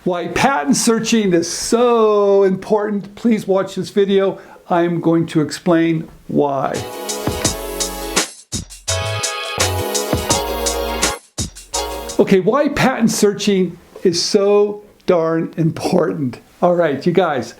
Why patent searching is so important. Please watch this video. I'm going to explain why. Okay, why patent searching is so darn important. All right, you guys,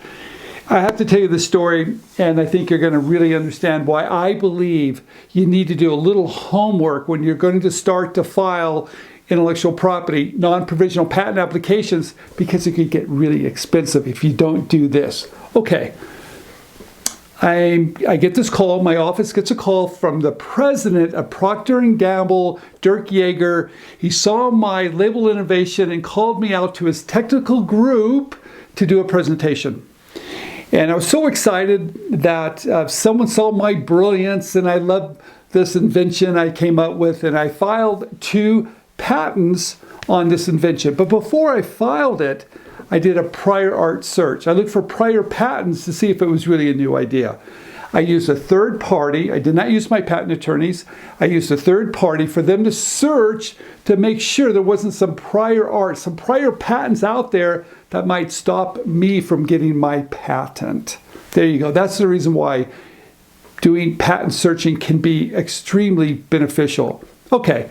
I have to tell you this story, and I think you're going to really understand why I believe you need to do a little homework when you're going to start to file intellectual property, non-provisional patent applications, because it could get really expensive if you don't do this. Okay, I get this call, my office gets a call from the president of Procter & Gamble, Dirk Yeager. He saw my label innovation and called me out to his technical group to do a presentation. And I was so excited that someone saw my brilliance, and I love this invention I came up with, and I filed 2 patents on this invention. But before I filed it, I did a prior art search. I looked for prior patents to see if it was really a new idea. I used a third party. I did not use my patent attorneys. I used a third party for them to search to make sure there wasn't some prior art, some prior patents out there that might stop me from getting my patent. There you go. That's the reason why doing patent searching can be extremely beneficial. Okay,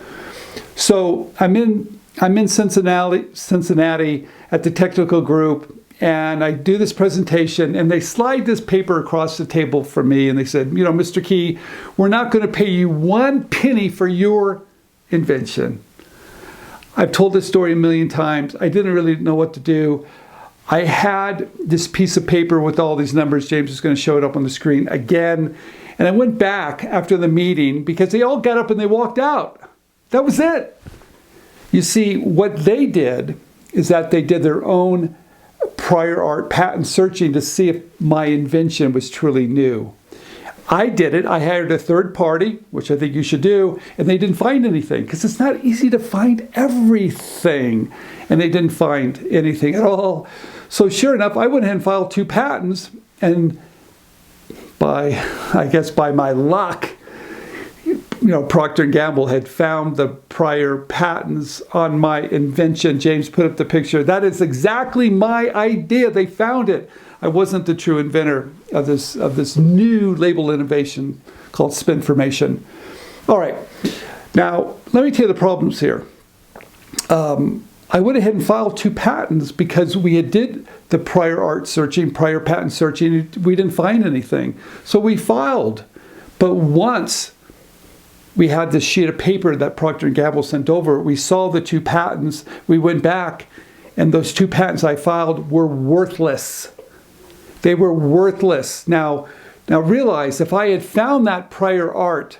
so I'm in Cincinnati at the technical group, and I do this presentation, and they slide this paper across the table for me, and they said, you know, Mr. Key, we're not going to pay you 1 penny for your invention. I've told this story a million times. I didn't really know what to do. I had this piece of paper with all these numbers. James is going to show it up on the screen again. And I went back after the meeting because they all got up and they walked out. That was it. You see, what they did is that they did their own prior art patent searching to see if my invention was truly new. I did it. I hired a third party, which I think you should do, and they didn't find anything because it's not easy to find everything. And they didn't find anything at all. So sure enough, I went ahead and filed 2 patents, and by my luck, you know, Procter & Gamble had found the prior patents on my invention. James put up the picture. That is exactly my idea. They found it. I wasn't the true inventor of this new label innovation called Spinformation. All right. Now, let me tell you the problems here. I went ahead and filed 2 patents because we had did the prior art searching, prior patent searching. We didn't find anything. So we filed. But once we had this sheet of paper that Procter & Gamble sent over, we saw the 2 patents. We went back, and those 2 patents I filed were worthless. They were worthless. Now realize, if I had found that prior art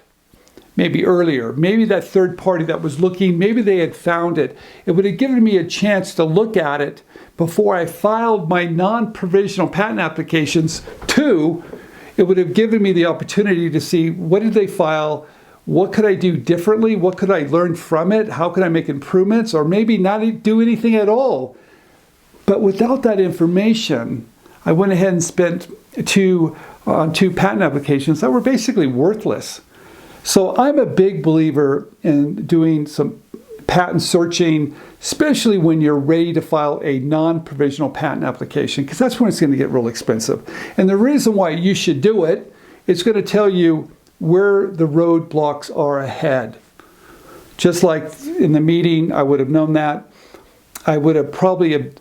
maybe earlier, maybe that third party that was looking, maybe they had found it, it would have given me a chance to look at it before I filed my non-provisional patent applications. 2, it would have given me the opportunity to see, what did they file? What could I do differently? What could I learn from it? How could I make improvements? Or maybe not do anything at all. But without that information, I went ahead and spent 2 patent applications that were basically worthless. So I'm a big believer in doing some patent searching, especially when you're ready to file a non-provisional patent application, because that's when it's going to get real expensive. And the reason why you should do it, it's going to tell you where the roadblocks are ahead. Just like in the meeting, I would have known that. I would have probably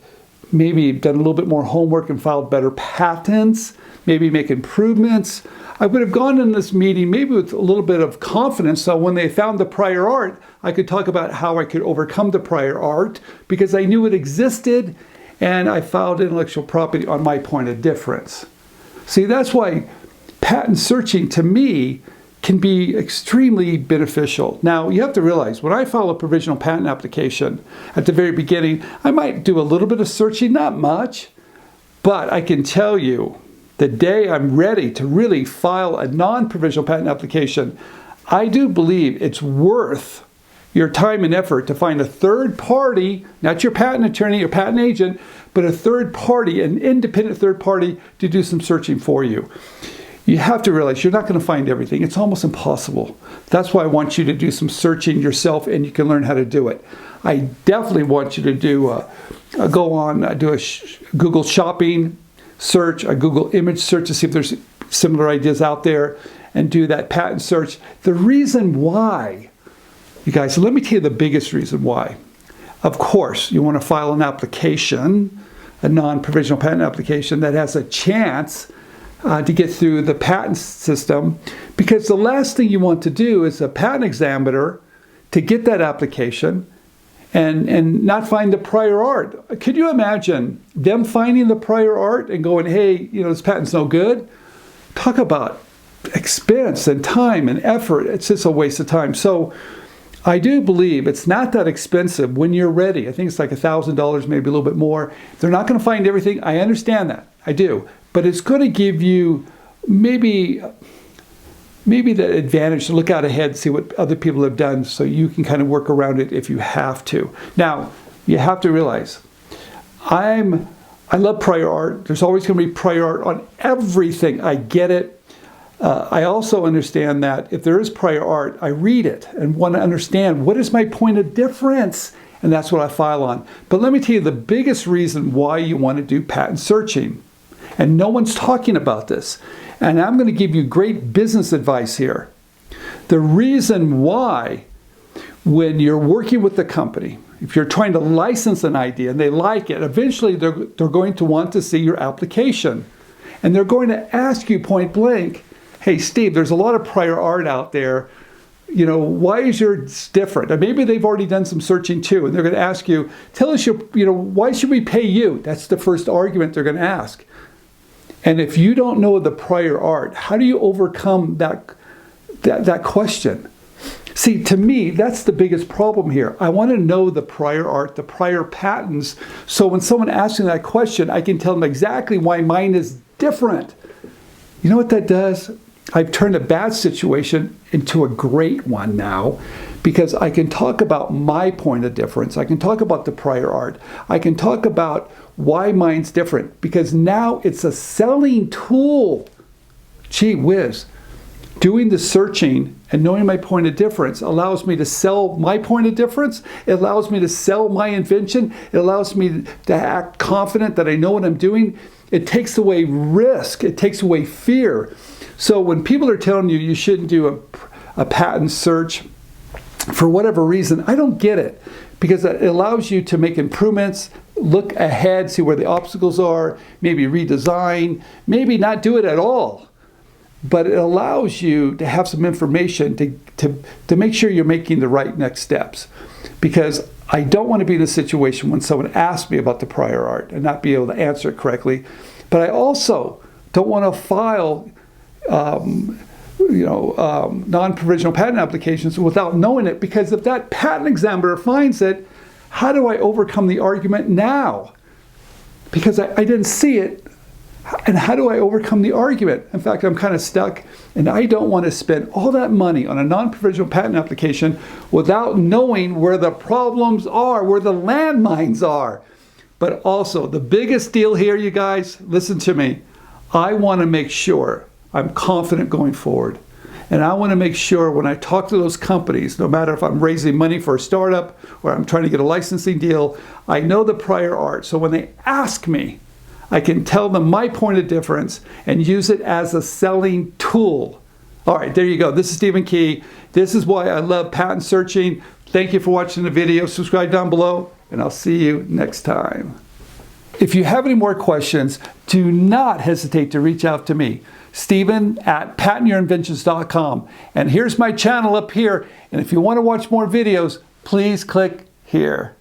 maybe done a little bit more homework and filed better patents, maybe make improvements. I would have gone in this meeting maybe with a little bit of confidence, so when they found the prior art, I could talk about how I could overcome the prior art because I knew it existed, and I filed intellectual property on my point of difference. See, that's why patent searching, to me, can be extremely beneficial. Now, you have to realize, when I file a provisional patent application, at the very beginning, I might do a little bit of searching, not much, but I can tell you, the day I'm ready to really file a non-provisional patent application, I do believe it's worth your time and effort to find a third party, not your patent attorney or patent agent, but a third party, an independent third party, to do some searching for you. you have to realize you're not going to find everything. It's almost impossible. That's why I want you to do some searching yourself, and you can learn how to do it. I definitely want you to do do a Google shopping search, a Google image search to see if there's similar ideas out there, and do that patent search. The reason why, you guys, let me tell you the biggest reason why. Of course, you want to file an application, a non-provisional patent application that has a chance to get through the patent system, because the last thing you want to do is a patent examiner to get that application and not find the prior art. Could you imagine them finding the prior art and going, hey, this patent's no good? Talk about expense and time and effort. It's just a waste of time. So I do believe it's not that expensive when you're ready. I think it's like $1,000, maybe a little bit more. They're not going to find everything. I understand that. I do. But it's going to give you maybe the advantage to look out ahead, see what other people have done, so you can kind of work around it if you have to. Now, you have to realize, I love prior art. There's always going to be prior art on everything. I get it. I also understand that if there is prior art, I read it and want to understand what is my point of difference, and that's what I file on. But let me tell you the biggest reason why you want to do patent searching, and no one's talking about this. And I'm going to give you great business advice here. The reason why, when you're working with the company, if you're trying to license an idea and they like it, eventually they're going to want to see your application. And they're going to ask you point blank, hey, Steve, there's a lot of prior art out there. Why is yours different? And maybe they've already done some searching too. And they're going to ask you, tell us, why should we pay you? That's the first argument they're going to ask. And if you don't know the prior art, how do you overcome that question? See, to me, that's the biggest problem here. I want to know the prior art, the prior patents, so when someone asks me that question, I can tell them exactly why mine is different. You know what that does? I've turned a bad situation into a great one now, because I can talk about my point of difference. I can talk about the prior art. I can talk about why mine's different, because now it's a selling tool. Gee whiz. Doing the searching and knowing my point of difference allows me to sell my point of difference. It allows me to sell my invention. It allows me to act confident that I know what I'm doing. It takes away risk. It takes away fear. So when people are telling you shouldn't do a patent search for whatever reason, I don't get it, because it allows you to make improvements, look ahead, see where the obstacles are, maybe redesign, maybe not do it at all. But it allows you to have some information to make sure you're making the right next steps. Because I don't want to be in a situation when someone asks me about the prior art and not be able to answer it correctly. But I also don't want to file non-provisional patent applications without knowing it, because if that patent examiner finds it, how do I overcome the argument now? Because I didn't see it, and how do I overcome the argument? In fact, I'm kind of stuck, and I don't want to spend all that money on a non-provisional patent application without knowing where the problems are, where the landmines are. But also, the biggest deal here, you guys, listen to me. I want to make sure I'm confident going forward. And I want to make sure when I talk to those companies, no matter if I'm raising money for a startup or I'm trying to get a licensing deal, I know the prior art. So when they ask me, I can tell them my point of difference and use it as a selling tool. All right, there you go. This is Stephen Key. This is why I love patent searching. Thank you for watching the video. Subscribe down below, and I'll see you next time. If you have any more questions, do not hesitate to reach out to me, Stephen@patentyourinventions.com. And here's my channel up here. And if you want to watch more videos, please click here.